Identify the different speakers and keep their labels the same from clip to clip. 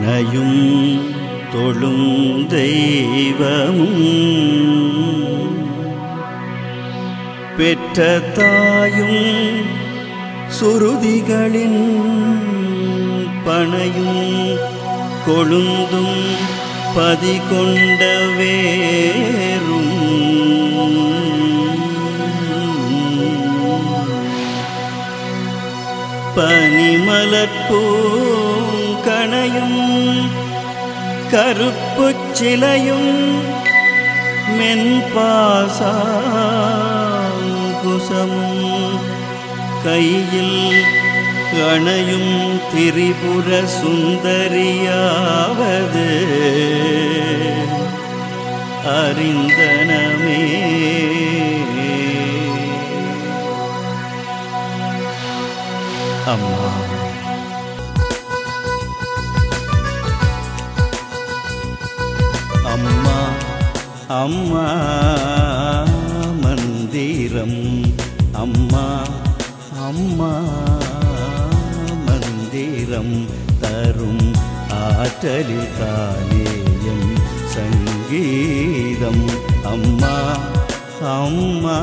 Speaker 1: பனையும் தொழும் தெய்வமும் பெற்ற தாயும் சுருதிகளின் பனையும் கொழுந்தும் பதிகொண்ட வேரும் பனிமலர்பூங்கணையும் கருப்புச் சிலையும் மென்பாசாங்குசமும் கையில் அணையும் திரிபுர சுந்தரியாவது அறிந்தனமே. அம்மா அம்மா அம்மா மந்திரம் அம்மா அம்மா மந்திரம் தரும் ஆற்றலில் தானேயம் சங்கீதம் அம்மா அம்மா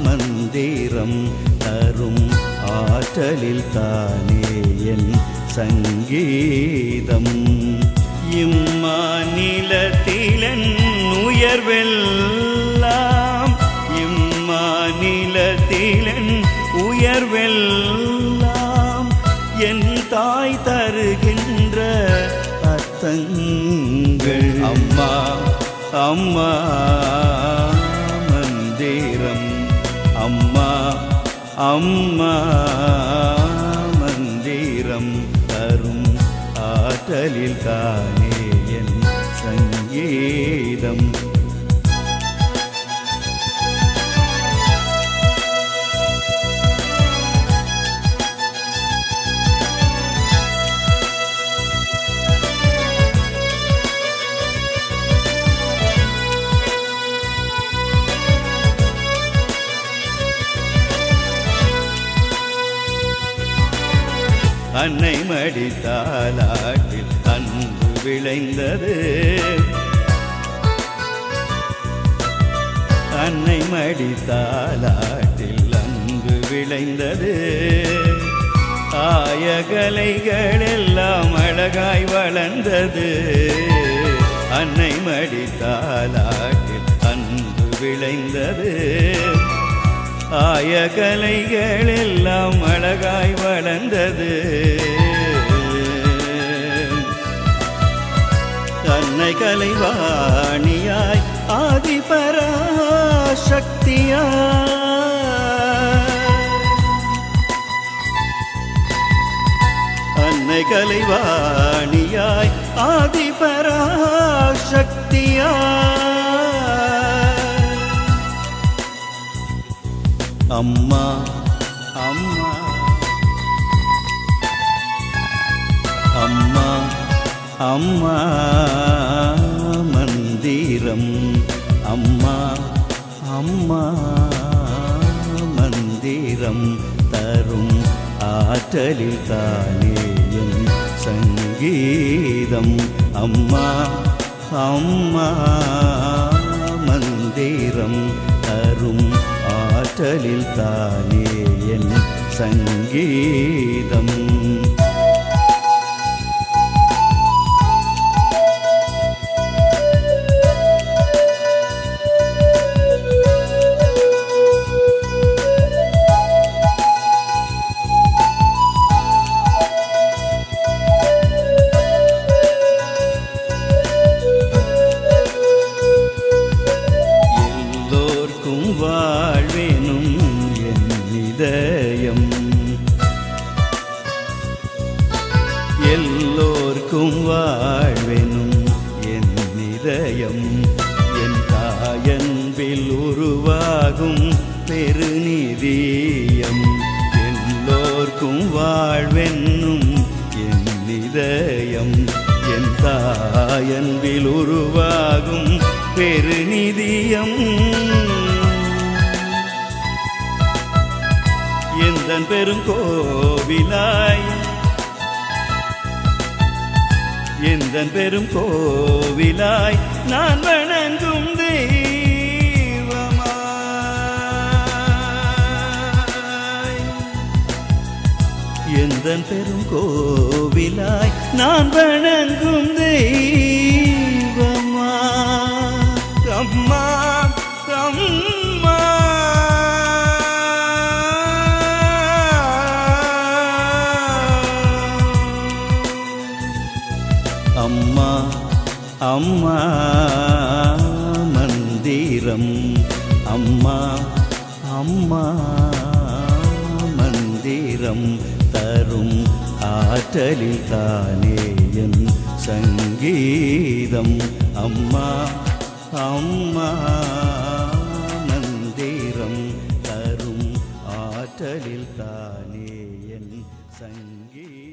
Speaker 1: மந்திரம் தரும் ஆற்றலில் தானேயன் சங்கீதம் இம்மாநிலத்திலன் உயர்வெல்லாம் இம்மாநிலத்திலன் உயர்வெல்லாம் என் தாய் தருகின்ற அர்த்தங்கள் அம்மா அம்மா மந்திரம் அம்மா அம்மா மந்திரம் தரும் ஆற்றலில் தானே என் சங்கீதம் அன்னை மடித்தாலாட்டில் அன்பு விளைந்தது அன்னை மடித்தாலாட்டில் அன்பு விளைந்தது ஆயகலைகள் எல்லாம் அழகாய் வளர்ந்தது அன்னை மடித்தாலாட்டில் அன்பு விளைந்தது ஆயகலைகள் எல்லாம் அழகாய் வளர்ந்தது அன்னை கலைவாணியாய் ஆதிபராசக்தியாய் அன்னை கலைவாணியாய் ஆதிபராசக்தியாய் அம்மா அம்மா அம்மா அம்மா மந்திரம் அம்மா அம்மா மந்திரம் தரும் ஆற்றலில் தானே என் சங்கீதம் அம்மா அம்மா மந்திரம் தரும் ஆற்றலில் தானே என் சங்கீதம் வாழ்வேனும் என் இதயம் எல்லோர்க்கும் வாழ்வேனும் என் இதயம் என் தாயன்பில் உருவாகும் பெருநிதியம் எல்லோர்க்கும் வாழ்வென்னும் என் இதயம் என் தாயன்பில் உருவாகும் பெருநிதியம் எந்தன் பெருங்கோவிலாய் எந்தன் பெரும் கோவிலாய் நான் வணங்கும் தெய்வமாய் எந்தன் பெரும் கோவிலாய் நான் வணங்கும் தெய்வமா அம்மா அம்மா அம்மா அம்மா மந்திரம் அம்மா அம்மா மந்திரம் தரும் ஆற்றலில் தானே என் சங்கீதம் அம்மா அம்மா மந்திரம் தரும் ஆற்றலில் தானே என் சங்கீதம்